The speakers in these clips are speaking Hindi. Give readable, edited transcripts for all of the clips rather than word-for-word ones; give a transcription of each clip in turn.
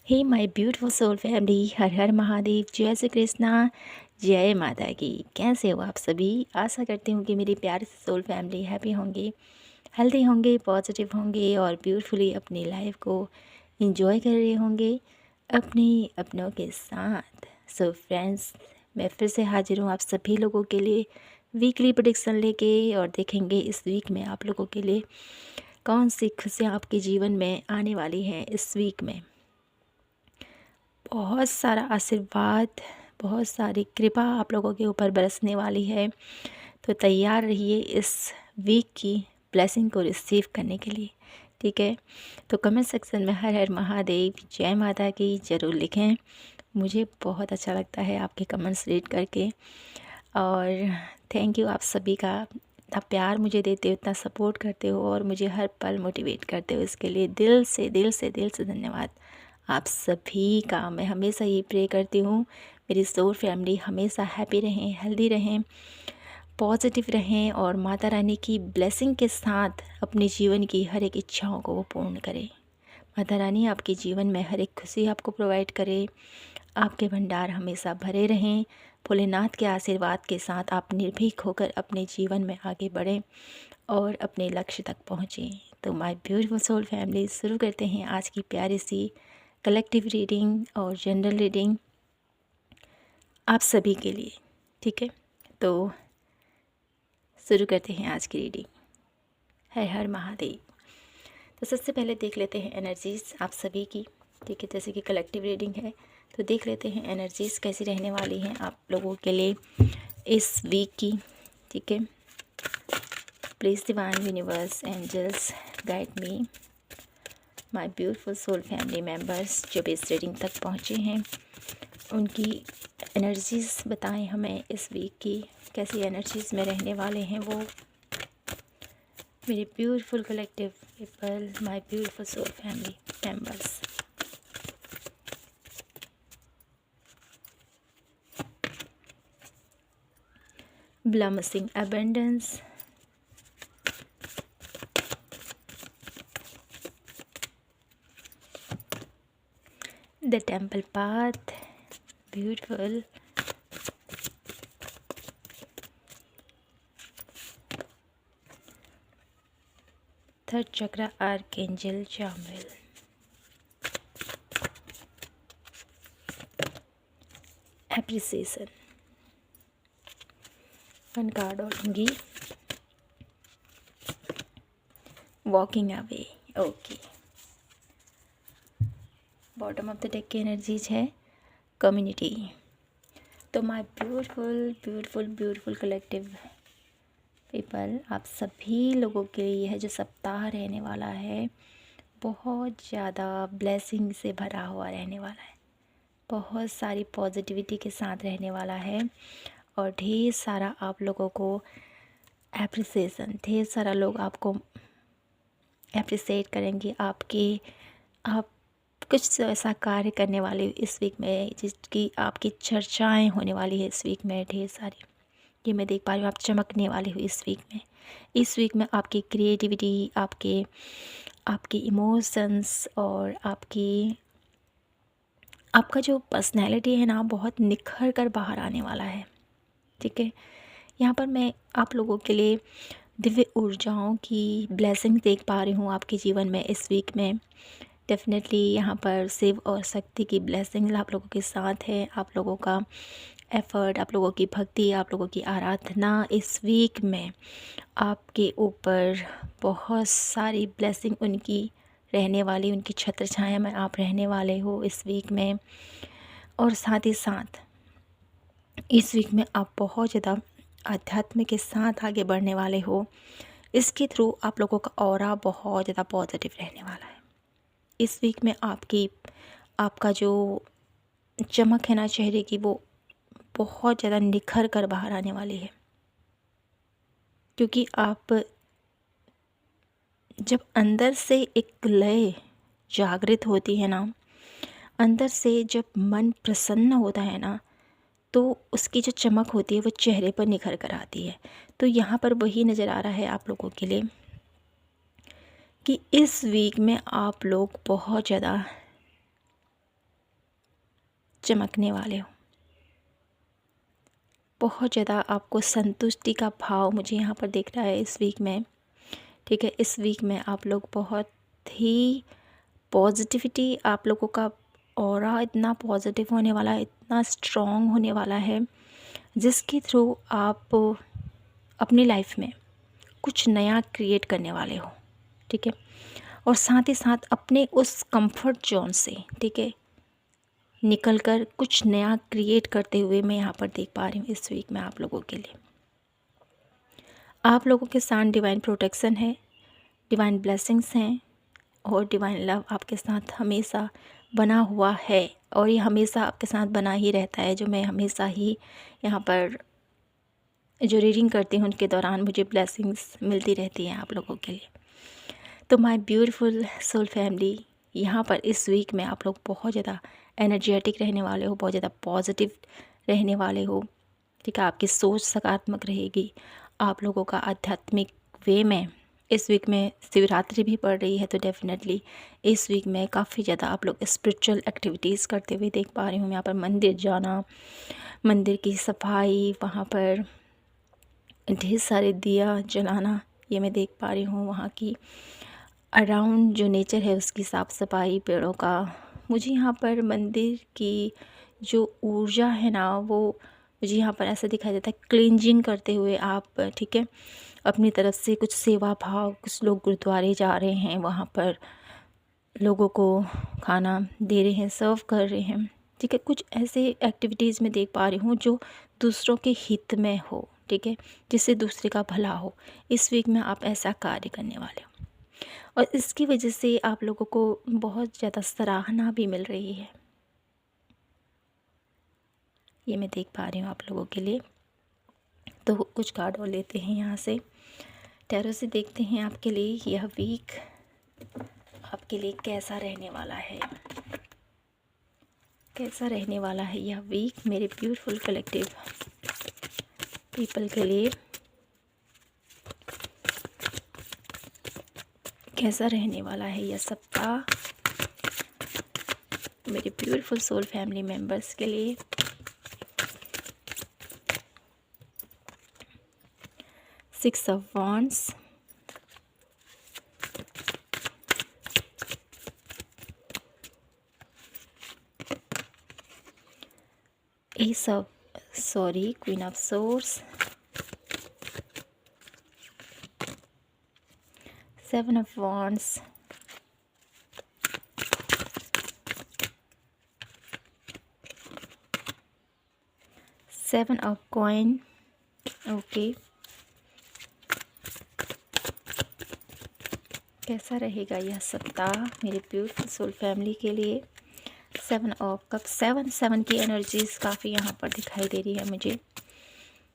Hey my beautiful soul family, Har Har Mahadev, जय श्री कृष्णा, जय माता की। कैसे हो आप सभी? आशा करती हूँ कि मेरी प्यारी सी सोल फैमिली हैप्पी होंगे, हेल्दी होंगे, पॉजिटिव होंगे और ब्यूटीफुली अपनी लाइफ को एंजॉय कर रहे होंगे अपने अपनों के साथ। सो फ्रेंड्स, मैं फिर से हाजिर हूँ आप सभी लोगों के लिए वीकली प्रेडिक्शन लेके, और देखेंगे इस वीक में आप लोगों के लिए कौन सी खुशियाँ आपके जीवन में आने वाली हैं। इस वीक में बहुत सारा आशीर्वाद, बहुत सारी कृपा आप लोगों के ऊपर बरसने वाली है। तो तैयार रहिए इस वीक की ब्लेसिंग को रिसीव करने के लिए, ठीक है? तो कमेंट सेक्शन में हर हर महादेव, जय माता की ज़रूर लिखें। मुझे बहुत अच्छा लगता है आपके कमेंट्स रीड करके, और थैंक यू आप सभी का। इतना प्यार मुझे देते हो, इतना सपोर्ट करते हो और मुझे हर पल मोटिवेट करते हो, इसके लिए दिल से दिल से दिल से धन्यवाद आप सभी का। मैं हमेशा ये प्रे करती हूँ मेरी सोल फैमिली हमेशा हैप्पी रहें, हेल्दी रहें, पॉजिटिव रहें और माता रानी की ब्लेसिंग के साथ अपने जीवन की हर एक इच्छाओं को वो पूर्ण करें। माता रानी आपके जीवन में हर एक खुशी आपको प्रोवाइड करे, आपके भंडार हमेशा भरे रहें। भोलेनाथ के आशीर्वाद के साथ आप निर्भीक होकर अपने जीवन में आगे बढ़ें और अपने लक्ष्य तक पहुँचें। तो माय ब्यूटीफुल सोल फैमिली, शुरू करते हैं आज की प्यारी सी कलेक्टिव रीडिंग और जनरल रीडिंग आप सभी के लिए, ठीक है? तो शुरू करते हैं आज की रीडिंग। हर हर महादेव। तो सबसे पहले देख लेते हैं एनर्जीज़ आप सभी की, ठीक है? जैसे कि कलेक्टिव रीडिंग है तो देख लेते हैं एनर्जीज़ कैसी रहने वाली हैं आप लोगों के लिए इस वीक की, ठीक है? Please divine universe angels guide me, my beautiful soul family members जो भी इस रीडिंग तक पहुँचे हैं उनकी एनर्जीज़ बताएं हमें इस वीक की कैसी एनर्जीज़ में रहने वाले हैं वो मेरे beautiful collective people, my beautiful soul family members. Blossoming abundance, the temple path, beautiful, third chakra archangel Chamuel, appreciation, one card और लूँगी, walking away. Okay, bottom of the deck की एनर्जीज है कम्युनिटी। तो my beautiful beautiful beautiful collective people, आप सभी लोगों के लिए यह जो सप्ताह रहने वाला है बहुत ज़्यादा ब्लेसिंग से भरा हुआ रहने वाला है, बहुत सारी पॉजिटिविटी के साथ रहने वाला है और ढेर सारा आप लोगों को एप्रिसिएशन, ढेर सारा लोग आपको एप्रिसिएट करेंगे आप कुछ ऐसा कार्य करने वाले इस वीक में जिसकी आपकी चर्चाएं होने वाली है इस वीक में ढेर सारी। ये मैं देख पा रही हूँ, आप चमकने वाले हो इस वीक में। इस वीक में आपकी क्रिएटिविटी, आपके इमोशंस और आपका जो पर्सनैलिटी है ना बहुत निखर कर बाहर आने वाला है, ठीक है? यहाँ पर मैं आप लोगों के लिए दिव्य ऊर्जाओं की ब्लेसिंग देख पा रही हूँ आपके जीवन में इस वीक में। डेफिनेटली यहाँ पर शिव और शक्ति की ब्लेसिंग आप लोगों के साथ है। आप लोगों का एफ़र्ट, आप लोगों की भक्ति, आप लोगों की आराधना इस वीक में आपके ऊपर बहुत सारी ब्लेसिंग उनकी रहने वाली, उनकी छत्र छाया में आप रहने वाले हो इस वीक में। और साथ ही साथ इस वीक में आप बहुत ज़्यादा आध्यात्म के साथ आगे बढ़ने वाले हो। इसके थ्रू आप लोगों का ऑरा बहुत ज़्यादा पॉजिटिव रहने वाला है। इस वीक में आपका जो चमक है ना चेहरे की वो बहुत ज़्यादा निखर कर बाहर आने वाली है, क्योंकि आप जब अंदर से एक लय जागृत होती है ना, अंदर से जब मन प्रसन्न होता है ना, तो उसकी जो चमक होती है वो चेहरे पर निखर कर आती है। तो यहाँ पर वही नज़र आ रहा है आप लोगों के लिए कि इस वीक में आप लोग बहुत ज़्यादा चमकने वाले हो। बहुत ज़्यादा आपको संतुष्टि का भाव मुझे यहाँ पर दिख रहा है इस वीक में, ठीक है। इस वीक में आप लोग बहुत ही पॉजिटिविटी, आप लोगों का ऑरा इतना पॉजिटिव होने वाला है, इतना स्ट्रॉन्ग होने वाला है, जिसके थ्रू आप अपनी लाइफ में कुछ नया क्रिएट करने वाले हो, ठीक है। और साथ ही साथ अपने उस कंफर्ट जोन से, ठीक है, निकलकर कुछ नया क्रिएट करते हुए मैं यहाँ पर देख पा रही हूँ इस वीक में आप लोगों के लिए। आप लोगों के साथ डिवाइन प्रोटेक्शन है, डिवाइन ब्लेसिंग्स हैं और डिवाइन लव आपके साथ हमेशा बना हुआ है, और ये हमेशा आपके साथ बना ही रहता है। जो मैं हमेशा ही यहाँ पर जो रीडिंग करती हूँ उनके दौरान मुझे ब्लेसिंग्स मिलती रहती हैं आप लोगों के लिए। तो माय ब्यूटीफुल सोल फैमिली, यहाँ पर इस वीक में आप लोग बहुत ज़्यादा एनर्जेटिक रहने वाले हो, बहुत ज़्यादा पॉजिटिव रहने वाले हो, ठीक है। आपकी सोच सकारात्मक रहेगी। आप लोगों का आध्यात्मिक वे में इस वीक में शिवरात्रि भी पड़ रही है, तो डेफिनेटली इस वीक में काफ़ी ज़्यादा आप लोग स्पिरिचुअल एक्टिविटीज़ करते हुए देख पा रही हूँ। यहाँ पर मंदिर जाना, मंदिर की सफाई, वहाँ पर ढेर सारे दिया जलाना, ये मैं देख पा रही हूँ। वहाँ की अराउंड जो नेचर है उसकी साफ़ सफाई, पेड़ों का, मुझे यहाँ पर मंदिर की जो ऊर्जा है ना, वो मुझे यहाँ पर ऐसा दिखाई देता है क्लींजिंग करते हुए आप, ठीक है, अपनी तरफ से कुछ सेवा भाव। कुछ लोग गुरुद्वारे जा रहे हैं, वहाँ पर लोगों को खाना दे रहे हैं, सर्व कर रहे हैं, ठीक है। कुछ ऐसे एक्टिविटीज़ में देख पा रही हूँ जो दूसरों के हित में हो, ठीक है, जिससे दूसरे का भला हो। इस वीक में आप ऐसा कार्य करने वाले हो, और इसकी वजह से आप लोगों को बहुत ज़्यादा सराहना भी मिल रही है, ये मैं देख पा रही हूँ आप लोगों के लिए। तो कुछ कार्ड और लेते हैं यहाँ से, टैरो से देखते हैं आपके लिए यह वीक आपके लिए कैसा रहने वाला है, कैसा रहने वाला है यह वीक मेरे ब्यूटीफुल कलेक्टिव पीपल के लिए, कैसा रहने वाला है यह सप्ताह मेरे ब्यूटीफुल सोल फैमिली मेम्बर्स के लिए। Six of wands, queen of source, seven of wands, seven of coin, okay. कैसा रहेगा यह सप्ताह मेरे ब्यूटीफुल सोल फैमिली के लिए। सेवन ऑफ कप, सेवन की एनर्जीज काफ़ी यहाँ पर दिखाई दे रही है मुझे।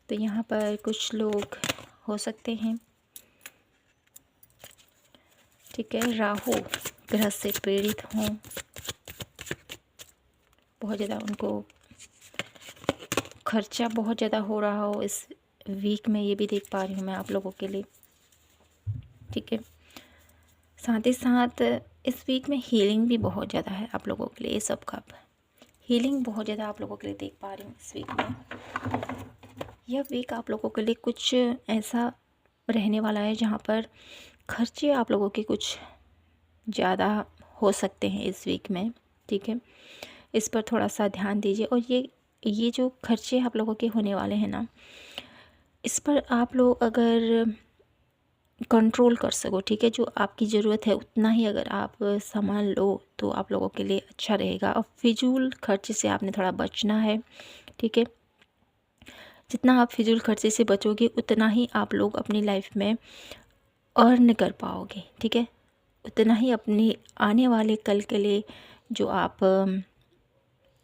तो यहाँ पर कुछ लोग हो सकते हैं, ठीक है, राहु ग्रह से पीड़ित हों, बहुत ज़्यादा उनको खर्चा बहुत ज़्यादा हो रहा हो इस वीक में, ये भी देख पा रही हूँ मैं आप लोगों के लिए, ठीक है। साथ ही साथ इस वीक में हीलिंग भी बहुत ज़्यादा है आप लोगों के लिए। ये सब कप हीलिंग बहुत ज़्यादा आप लोगों के लिए देख पा रही हूँ इस वीक में। यह वीक आप लोगों के लिए कुछ ऐसा रहने वाला है जहाँ पर खर्चे आप लोगों के कुछ ज़्यादा हो सकते हैं इस वीक में, ठीक है। इस पर थोड़ा सा ध्यान दीजिए। और ये जो खर्चे आप लोगों के होने वाले हैं ना, इस पर आप लोग अगर कंट्रोल कर सको, ठीक है, जो आपकी ज़रूरत है उतना ही अगर आप सामान लो तो आप लोगों के लिए अच्छा रहेगा। और फिजूल खर्चे से आपने थोड़ा बचना है, ठीक है। जितना आप फिजूल खर्चे से बचोगे उतना ही आप लोग अपनी लाइफ में अर्न कर पाओगे, ठीक है। उतना ही अपनी आने वाले कल के लिए जो आप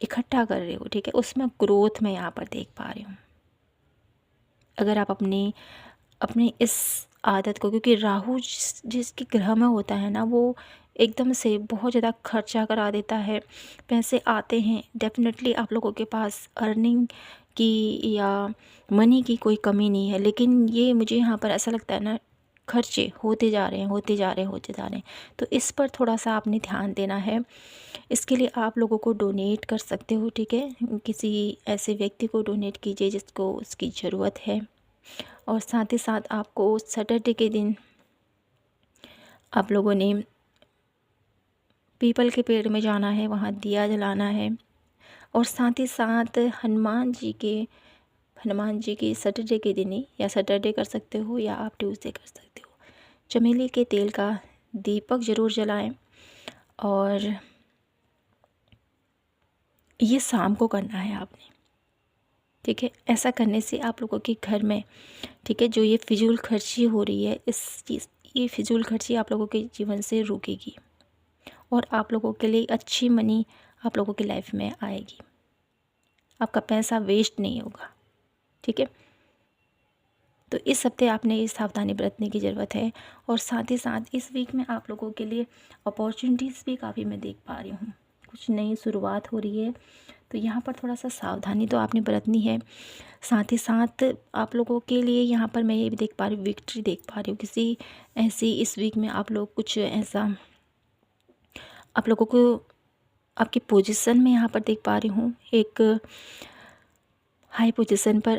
इकट्ठा कर रहे हो, ठीक है, उसमें ग्रोथ मैं यहाँ पर देख पा रही हूँ। अगर आप अपनी इस आदत को, क्योंकि राहु जिसके ग्रह में होता है ना, वो एकदम से बहुत ज़्यादा खर्चा करा देता है। पैसे आते हैं डेफिनेटली, आप लोगों के पास अर्निंग की या मनी की कोई कमी नहीं है, लेकिन ये मुझे यहाँ पर ऐसा लगता है ना, खर्चे होते जा रहे हैं। तो इस पर थोड़ा सा आपने ध्यान देना है। इसके लिए आप लोगों को डोनेट कर सकते हो, ठीक है। किसी ऐसे व्यक्ति को डोनेट कीजिए जिसको उसकी ज़रूरत है। और साथ ही साथ आपको सैटरडे के दिन आप लोगों ने पीपल के पेड़ में जाना है, वहाँ दिया जलाना है। और साथ ही साथ हनुमान जी की सैटरडे के दिन ही, या सैटरडे कर सकते हो या आप ट्यूसडे कर सकते हो, चमेली के तेल का दीपक ज़रूर जलाएं। और ये शाम को करना है आपने, ठीक है। ऐसा करने से आप लोगों के घर में, ठीक है, जो ये फिजूल खर्ची हो रही है, ये फिजूल खर्ची आप लोगों के जीवन से रुकेगी और आप लोगों के लिए अच्छी मनी आप लोगों की लाइफ में आएगी। आपका पैसा वेस्ट नहीं होगा, ठीक है। तो इस हफ्ते आपने ये सावधानी बरतने की ज़रूरत है। और साथ ही साथ इस वीक में आप लोगों के लिए अपॉर्चुनिटीज़ भी काफ़ी मैं देख पा रही हूँ, कुछ नई शुरुआत हो रही है। तो यहाँ पर थोड़ा सा सावधानी तो आपने बरतनी है। साथ ही साथ आप लोगों के लिए यहाँ पर मैं ये भी देख पा रही हूँ, विक्ट्री देख पा रही हूँ किसी ऐसी। इस वीक में आप लोग कुछ ऐसा आप लोगों को आपकी पोजीशन में यहाँ पर देख पा रही हूँ, एक हाई पोजीशन पर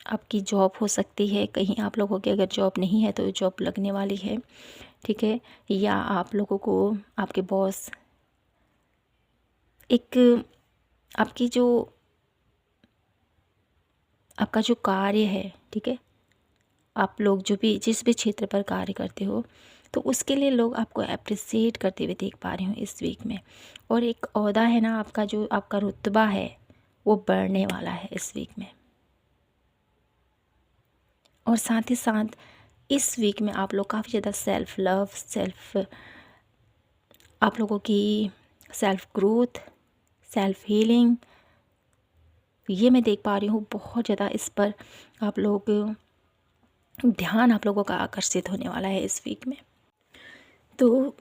आपकी जॉब हो सकती है। कहीं आप लोगों की अगर जॉब नहीं है तो जॉब लगने वाली है, ठीक है। या आप लोगों को आपके बॉस आपका जो कार्य है, ठीक है, आप लोग जिस भी क्षेत्र पर कार्य करते हो, तो उसके लिए लोग आपको अप्रिसिएट करते हुए देख पा रही हूँ इस वीक में। और एक ओहदा है ना आपका, जो आपका रुतबा है वो बढ़ने वाला है इस वीक में। और साथ ही साथ इस वीक में आप लोग काफ़ी ज़्यादा आप लोगों की सेल्फ ग्रोथ, सेल्फ हीलिंग, ये मैं देख पा रही हूँ। बहुत ज़्यादा इस पर आप लोग ध्यान आप लोगों का आकर्षित होने वाला है इस वीक में। तो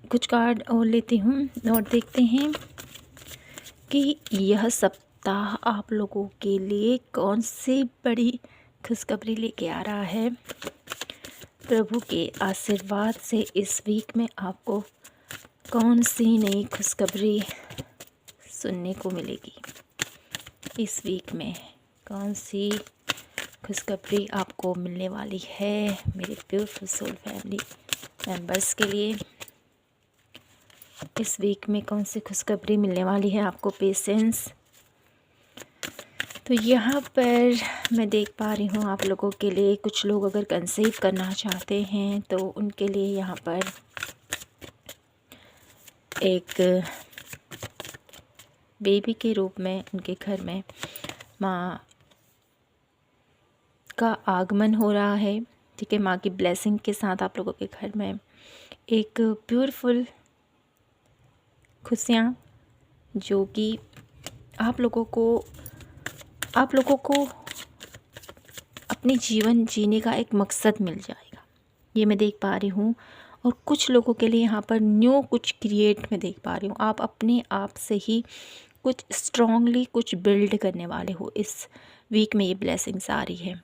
कुछ कार्ड और लेती हूँ और देखते हैं कि यह सप्ताह आप लोगों के लिए कौन सी बड़ी खुशखबरी लेके आ रहा है। प्रभु के आशीर्वाद से इस वीक में आपको कौन सी नई खुशखबरी सुनने को मिलेगी। इस वीक में कौन सी खुशखबरी आपको मिलने वाली है मेरे ब्यूटीफुल सोल फैमिली मेंबर्स के लिए। इस वीक में कौन सी खुशखबरी मिलने वाली है आपको। पेशेंस। तो यहाँ पर मैं देख पा रही हूँ आप लोगों के लिए, कुछ लोग अगर कंसीव करना चाहते हैं तो उनके लिए यहाँ पर एक बेबी के रूप में उनके घर में माँ का आगमन हो रहा है, ठीक है। माँ की ब्लेसिंग के साथ आप लोगों के घर में एक ब्यूटीफुल खुशियाँ, जो कि आप लोगों को अपनी जीवन जीने का एक मकसद मिल जाएगा, ये मैं देख पा रही हूँ। और कुछ लोगों के लिए यहाँ पर न्यू कुछ क्रिएट मैं देख पा रही हूँ। आप अपने आप से ही कुछ स्ट्रॉन्गली कुछ बिल्ड करने वाले हो इस वीक में। ये ब्लेसिंग्स आ रही है।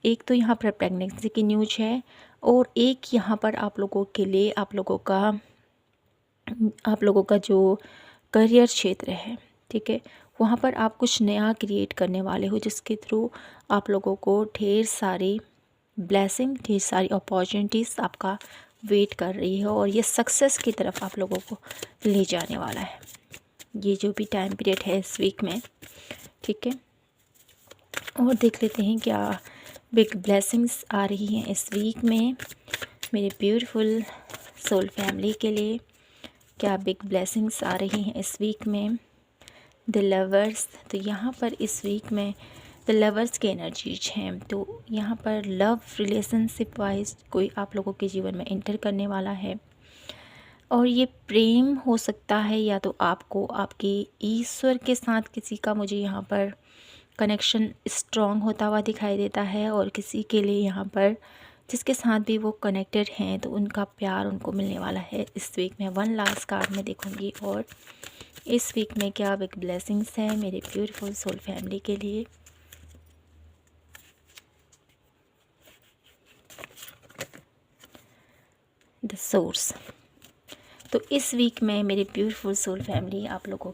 एक तो यहाँ पर प्रेगनेंसी की न्यूज है, और एक यहाँ पर आप लोगों के लिए आप लोगों का जो करियर क्षेत्र है, ठीक है, वहाँ पर आप कुछ नया क्रिएट करने वाले हो, जिसके थ्रू आप लोगों को ढेर सारी ब्लेसिंग, ढेर सारी अपॉर्चुनिटीज़ आपका वेट कर रही है। और ये सक्सेस की तरफ आप लोगों को ले जाने वाला है, ये जो भी टाइम पीरियड है इस वीक में, ठीक है। और देख लेते हैं क्या बिग ब्लेसिंग्स आ रही हैं इस वीक में मेरे ब्यूटीफुल सोल फैमिली के लिए। क्या बिग ब्लेसिंग्स आ रही हैं इस वीक में। The lovers. तो यहाँ पर इस वीक में द लवर्स की एनर्जीज हैं। तो यहाँ पर लव रिलेशनशिप वाइज कोई आप लोगों के जीवन में एंटर करने वाला है, और ये प्रेम हो सकता है, या तो आपको आपके ईश्वर के साथ किसी का मुझे यहाँ पर कनेक्शन स्ट्रॉन्ग होता हुआ दिखाई देता है, और किसी के लिए यहाँ पर जिसके साथ भी वो कनेक्टेड हैं तो उनका प्यार उनको मिलने वाला है इस वीक में। वन लास्ट कार्ड में देखूँगी, और इस वीक में क्या बिग ब्लेसिंग्स हैं मेरे ब्यूटीफुल सोल फैमिली के लिए। The source. तो इस वीक में मेरे ब्यूटीफुल सोल फैमिली, आप लोगों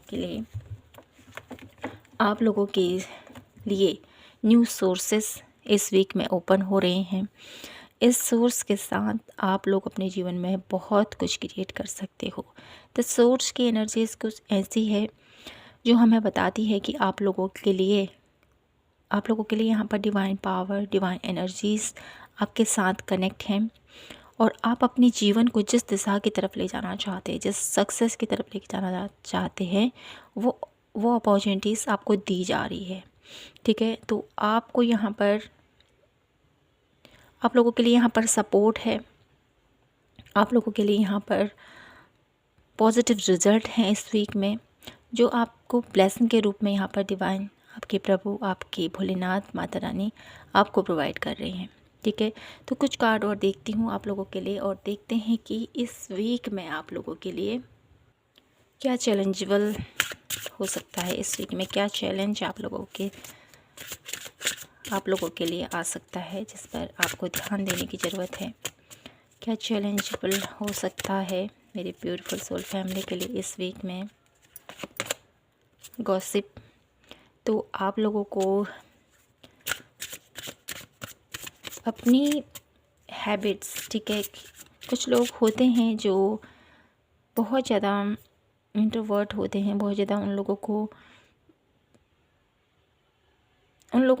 के लिए न्यू सोर्सेस इस वीक में ओपन हो रहे हैं। इस सोर्स के साथ आप लोग अपने जीवन में बहुत कुछ क्रिएट कर सकते हो। द सोर्स की एनर्जीज कुछ ऐसी है जो हमें बताती है कि आप लोगों के लिए यहाँ पर डिवाइन पावर, डिवाइन एनर्जीज आपके साथ कनेक्ट हैं और आप अपने जीवन को जिस दिशा की तरफ ले जाना चाहते हैं, जिस सक्सेस की तरफ ले जाना चाहते हैं, वो अपॉर्चुनिटीज़ आपको दी जा रही है। ठीक है, तो आपको यहाँ पर, आप लोगों के लिए यहाँ पर सपोर्ट है, आप लोगों के लिए यहाँ पर पॉजिटिव रिजल्ट हैं इस वीक में, जो आपको ब्लेसिंग के रूप में यहाँ पर डिवाइन, आपके प्रभु, आपके भोलेनाथ, माता रानी आपको प्रोवाइड कर रहे हैं। ठीक है, तो कुछ कार्ड और देखती हूँ आप लोगों के लिए और देखते हैं कि इस वीक में आप लोगों के लिए क्या चैलेंजेबल हो सकता है। इस वीक में क्या चैलेंज आप लोगों के लिए आ सकता है, जिस पर आपको ध्यान देने की ज़रूरत है। क्या चैलेंजेबल हो सकता है मेरे ब्यूटीफुल सोल फैमिली के लिए इस वीक में। गॉसिप, तो आप लोगों को अपनी हैबिट्स, ठीक है, कुछ लोग होते हैं जो बहुत ज़्यादा इंट्रोवर्ट होते हैं, बहुत ज़्यादा उन लोगों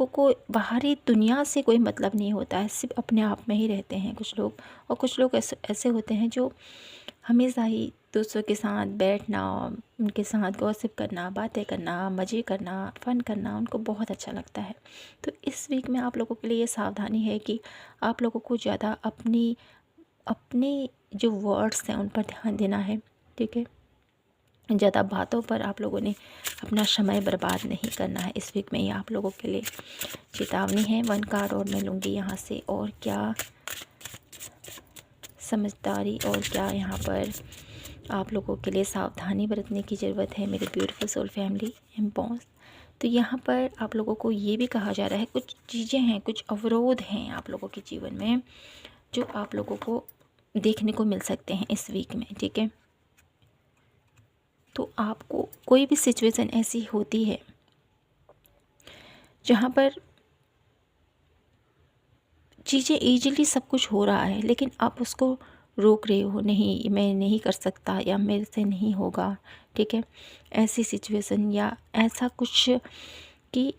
को बाहरी दुनिया से कोई मतलब नहीं होता है, सिर्फ अपने आप में ही रहते हैं कुछ लोग। और कुछ लोग ऐसे होते हैं जो हमेशा ही दोस्तों के साथ बैठना, उनके साथ गॉसिप करना, बातें करना, मज़े करना, फ़न करना उनको बहुत अच्छा लगता है। तो इस वीक में आप लोगों के लिए ये सावधानी है कि आप लोगों को ज़्यादा अपने जो वर्ड्स हैं उन पर ध्यान देना है। ठीक है, ज़्यादा बातों पर आप लोगों ने अपना समय बर्बाद नहीं करना है। इस वीक में ये आप लोगों के लिए चेतावनी है। 1 कार्ड और मैं लूँगी यहाँ से, और क्या समझदारी और क्या यहाँ पर आप लोगों के लिए सावधानी बरतने की ज़रूरत है मेरे beautiful soul family and boss. तो यहाँ पर आप लोगों को ये भी कहा जा रहा है, कुछ चीज़ें हैं, कुछ अवरोध हैं आप लोगों के जीवन में जो आप लोगों को देखने को मिल सकते हैं इस वीक में। ठीक है, तो आपको कोई भी सिचुएशन ऐसी होती है जहाँ पर चीज़ें ईजिली सब कुछ हो रहा है, लेकिन आप उसको रोक रहे हो, नहीं मैं नहीं कर सकता या मेरे से नहीं होगा। ठीक है, ऐसी सिचुएशन या ऐसा कुछ कि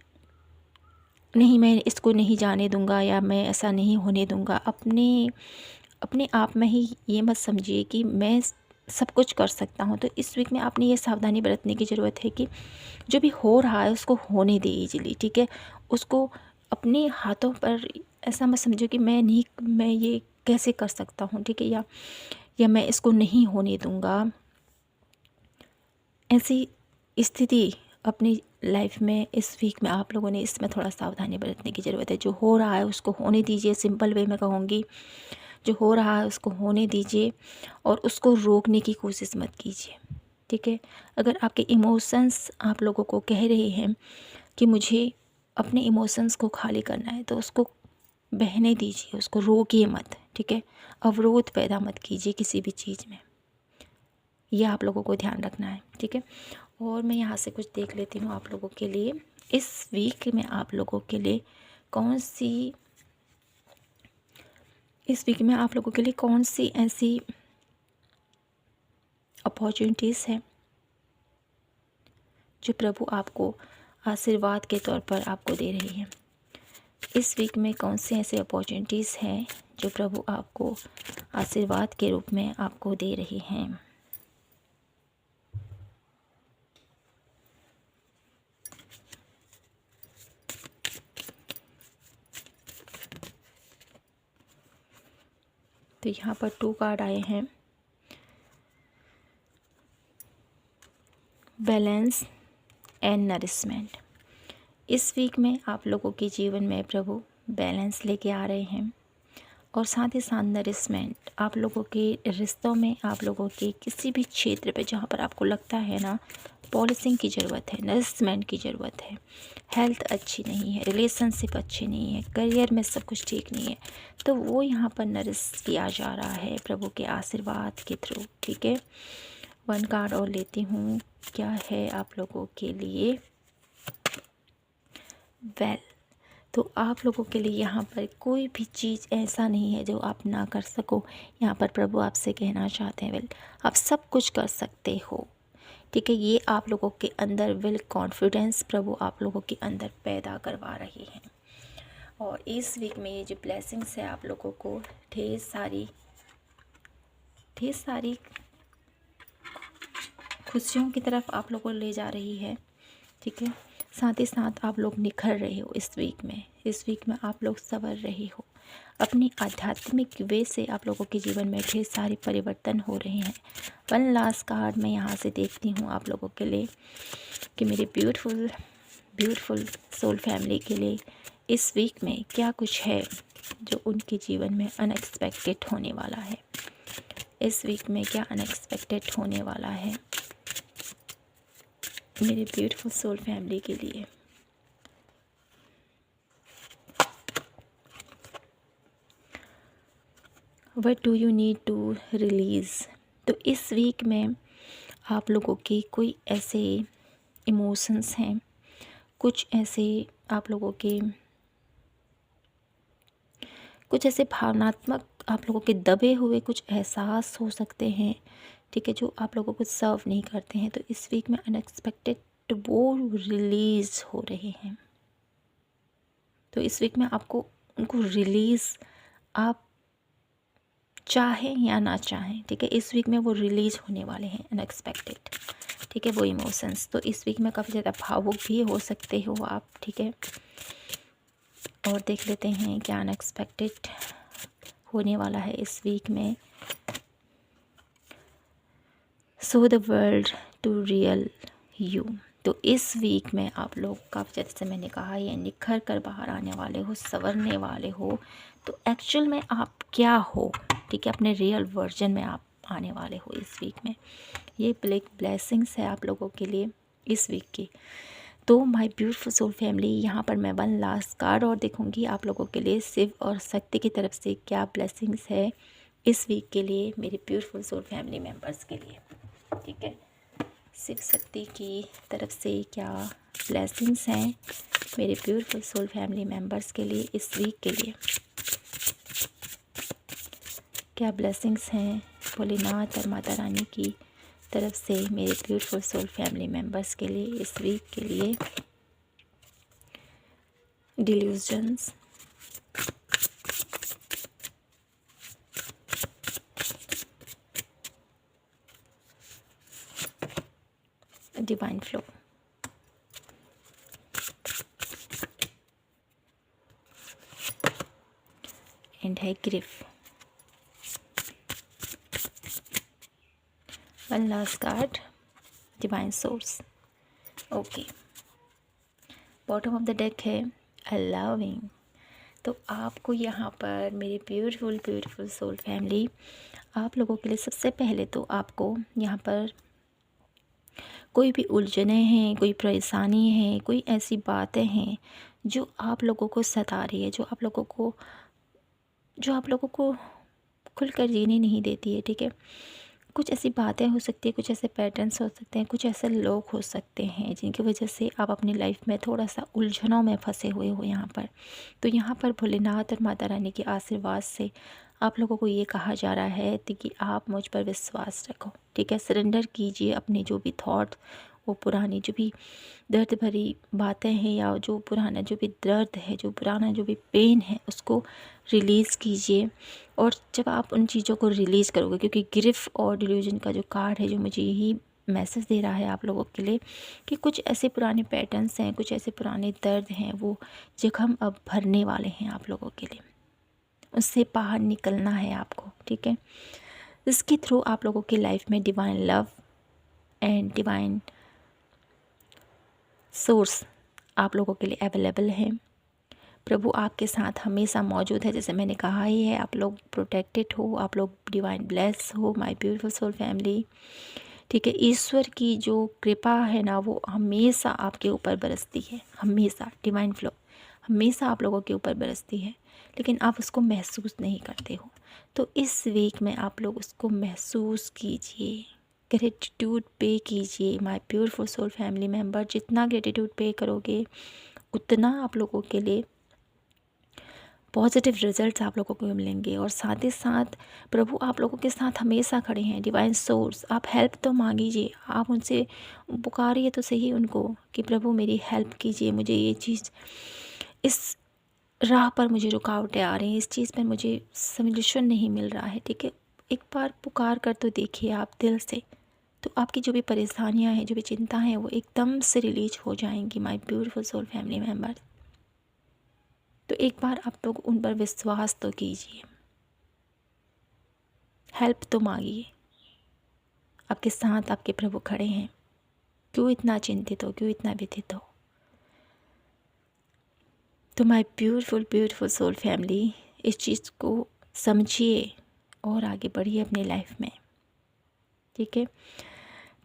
नहीं मैं इसको नहीं जाने दूंगा या मैं ऐसा नहीं होने दूंगा। अपने आप में ही ये मत समझिए कि मैं सब कुछ कर सकता हूँ। तो इस वीक में आपने ये सावधानी बरतने की ज़रूरत है कि जो भी हो रहा है उसको होने दे ईजिली। ठीक है, उसको अपने हाथों पर ऐसा मत समझो कि मैं ये कैसे कर सकता हूँ। ठीक है, या मैं इसको नहीं होने दूंगा। ऐसी स्थिति अपनी लाइफ में इस वीक में आप लोगों ने इसमें थोड़ा सावधानी बरतने की ज़रूरत है। जो हो रहा है उसको होने दीजिए, सिंपल वे में कहूँगी, जो हो रहा है उसको होने दीजिए और उसको रोकने की कोशिश मत कीजिए। ठीक है, अगर आपके इमोशंस आप लोगों को कह रहे हैं कि मुझे अपने इमोशंस को खाली करना है, तो उसको बहने दीजिए, उसको रोकिए मत। ठीक है, अवरोध पैदा मत कीजिए किसी भी चीज़ में, यह आप लोगों को ध्यान रखना है। ठीक है, और मैं यहाँ से कुछ देख लेती हूँ आप लोगों के लिए इस वीक में आप लोगों के लिए कौन सी ऐसी अपॉर्चुनिटीज़ हैं जो प्रभु आपको आशीर्वाद के तौर पर आपको दे रही है। इस वीक में कौन सी ऐसी अपॉर्चुनिटीज़ हैं जो प्रभु आपको आशीर्वाद के रूप में आपको दे रही हैं। तो यहाँ पर 2 कार्ड आए हैं, बैलेंस एंड नरिशमेंट। इस वीक में आप लोगों के जीवन में प्रभु बैलेंस लेके आ रहे हैं और साथ ही साथ नरिशमेंट। आप लोगों के रिश्तों में, आप लोगों के किसी भी क्षेत्र पे जहाँ पर आपको लगता है ना पॉलिशिंग की ज़रूरत है, नरिशमेंट की ज़रूरत है, हेल्थ अच्छी नहीं है, रिलेशनशिप अच्छे नहीं है, करियर में सब कुछ ठीक नहीं है, तो वो यहाँ पर नरिश किया जा रहा है प्रभु के आशीर्वाद के थ्रू। ठीक है, 1 कार्ड और लेती हूँ, क्या है आप लोगों के लिए। वेल, तो आप लोगों के लिए यहाँ पर कोई भी चीज़ ऐसा नहीं है जो आप ना कर सको। यहाँ पर प्रभु आपसे कहना चाहते हैं, वेल आप सब कुछ कर सकते हो। ठीक है, ये आप लोगों के अंदर विल कॉन्फिडेंस प्रभु आप लोगों के अंदर पैदा करवा रही हैं। और इस वीक में ये जो ब्लेसिंग्स है आप लोगों को ढेर सारी खुशियों की तरफ आप लोगों को ले जा रही है। ठीक है, साथ ही साथ आप लोग निखर रहे हो इस वीक में आप लोग संवर रहे हो। अपनी आध्यात्मिक वे से आप लोगों के जीवन में ढेर सारे परिवर्तन हो रहे हैं। 1 लास्ट कार्ड मैं यहाँ से देखती हूँ आप लोगों के लिए कि मेरी ब्यूटीफुल सोल फैमिली के लिए इस वीक में क्या कुछ है जो उनके जीवन में अनएक्सपेक्टेड होने वाला है। इस वीक में क्या अनएक्सपेक्टेड होने वाला है मेरे ब्यूटीफुल सोल फैमिली के लिए। What do you need to release? तो इस वीक में आप लोगों के कोई ऐसे इमोशंस हैं, कुछ ऐसे आप लोगों के कुछ ऐसे भावनात्मक आप लोगों के दबे हुए कुछ एहसास हो सकते हैं। ठीक है, जो आप लोगों को सर्व नहीं करते हैं, तो इस वीक में अनएक्सपेक्टेड वो रिलीज़ हो रहे हैं। तो इस वीक में आपको उनको रिलीज़ आप चाहें या ना चाहें, ठीक है, इस वीक में वो रिलीज़ होने वाले हैं अनएक्सपेक्टेड। ठीक है, वो इमोशंस तो इस वीक में काफ़ी ज़्यादा भावुक भी हो सकते हो आप। ठीक है, और देख लेते हैं क्या अनएक्सपेक्टेड होने वाला है इस वीक में। So the world to real you. तो इस वीक में आप लोग काफ़ी जैसे मैंने कहा ये निखर कर बाहर आने वाले हो, संवरने वाले हो। तो एक्चुअल में आप क्या हो, ठीक है, अपने रियल वर्जन में आप आने वाले हो इस वीक में। ये ब्लेसिंग्स है आप लोगों के लिए इस वीक की। तो माय ब्यूटीफुल सोल फैमिली, यहाँ पर मैं 1 लास्ट कार्ड और देखूँगी आप लोगों के लिए शिव और शक्ति की तरफ से क्या ब्लेसिंग्स है इस वीक के लिए मेरे ब्यूटीफुल सोल फैमिली मेम्बर्स के लिए। ठीक है, शिव शक्ति की तरफ से क्या ब्लेसिंग्स हैं मेरे ब्यूटीफुल सोल फैमिली मेम्बर्स के लिए इस वीक के लिए। क्या ब्लेसिंग्स हैं भोलेनाथ और माता रानी की तरफ से मेरे ब्यूटीफुल सोल फैमिली मेम्बर्स के लिए इस वीक के लिए। डिल्यूजन्स, डिवाइन फ्लो, एंड है grief. 1 last card divine source. Okay, bottom of the deck है अलाउिंग। तो आपको यहाँ पर मेरे ब्यूटीफुल सोल फैमिली आप लोगों के लिए सबसे पहले तो आपको यहाँ पर कोई भी उलझने हैं, कोई परेशानी है, कोई ऐसी बातें हैं जो आप लोगों को सता रही है, जो आप लोगों को खुलकर जीने नहीं देती है। ठीक है, कुछ ऐसी बातें हो सकती है, कुछ ऐसे पैटर्न्स हो सकते हैं, कुछ ऐसे लोग हो सकते हैं जिनकी वजह से आप अपनी लाइफ में थोड़ा सा उलझनों में फंसे हुए हो यहाँ पर। तो यहाँ पर भोलेनाथ और माता रानी के आशीर्वाद से आप लोगों को ये कहा जा रहा है कि आप मुझ पर विश्वास रखो। ठीक है, सरेंडर कीजिए अपने जो भी थॉट, वो पुरानी जो भी दर्द भरी बातें हैं या जो पुराना जो भी दर्द है, जो पुराना जो भी पेन है, उसको रिलीज़ कीजिए। और जब आप उन चीज़ों को रिलीज़ करोगे, क्योंकि ग्रिफ और डिल्यूजन का जो कार्ड है जो मुझे यही मैसेज दे रहा है आप लोगों के लिए कि कुछ ऐसे पुराने पैटर्न्स हैं, कुछ ऐसे पुराने दर्द हैं, वो जख्म अब भरने वाले हैं आप लोगों के लिए, उससे बाहर निकलना है आपको। ठीक है, इसके थ्रू आप लोगों की लाइफ में divine love and divine source आप लोगों के लिए अवेलेबल है। प्रभु आपके साथ हमेशा मौजूद है। जैसे मैंने कहा ही है, आप लोग प्रोटेक्टेड हो, आप लोग डिवाइन ब्लेस हो माय ब्यूटीफुल सोल फैमिली। ठीक है। ईश्वर की जो कृपा है ना वो हमेशा आपके ऊपर बरसती है, हमेशा डिवाइन फ्लो हमेशा आप लोगों के ऊपर बरसती है, लेकिन आप उसको महसूस नहीं करते हो। तो इस वीक में आप लोग उसको महसूस कीजिए, ग्रेटिट्यूड पे कीजिए my beautiful soul family member. जितना ग्रेटिट्यूड पे करोगे उतना आप लोगों के लिए पॉजिटिव रिजल्ट्स आप लोगों को मिलेंगे। और साथ ही साथ प्रभु आप लोगों के साथ हमेशा खड़े हैं। डिवाइन सोर्स, आप हेल्प तो मांगिए, आप उनसे पुकारिए तो सही उनको कि प्रभु मेरी हेल्प कीजिए, मुझे ये चीज़, इस राह पर मुझे रुकावटें आ रही हैं, इस चीज़ पर मुझे सॉल्यूशन नहीं मिल रहा है। ठीक है, एक बार पुकार कर तो देखिए आप दिल से, तो आपकी जो भी परेशानियां हैं, जो भी चिंता हैं, वो एकदम से रिलीज हो जाएंगी my beautiful soul family member. तो एक बार आप लोग उन पर विश्वास तो कीजिए, हेल्प तो मांगिए। आपके साथ आपके प्रभु खड़े हैं। क्यों इतना चिंतित हो, क्यों इतना व्यथित हो। तो my beautiful beautiful soul family, इस चीज़ को समझिए और आगे बढ़िए अपनी लाइफ में। ठीक है,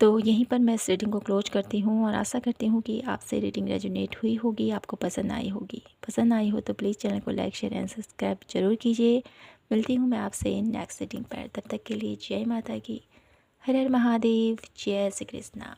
तो यहीं पर मैं इस रीडिंग को क्लोज करती हूँ और आशा करती हूँ कि आपसे रीडिंग रेजोनेट हुई होगी, आपको पसंद आई होगी। पसंद आई हो तो प्लीज़ चैनल को लाइक शेयर एंड सब्सक्राइब जरूर कीजिए। मिलती हूँ मैं आपसे नेक्स्ट रीडिंग पर, तब तक के लिए जय माता की, हर हर महादेव, जय श्री कृष्णा।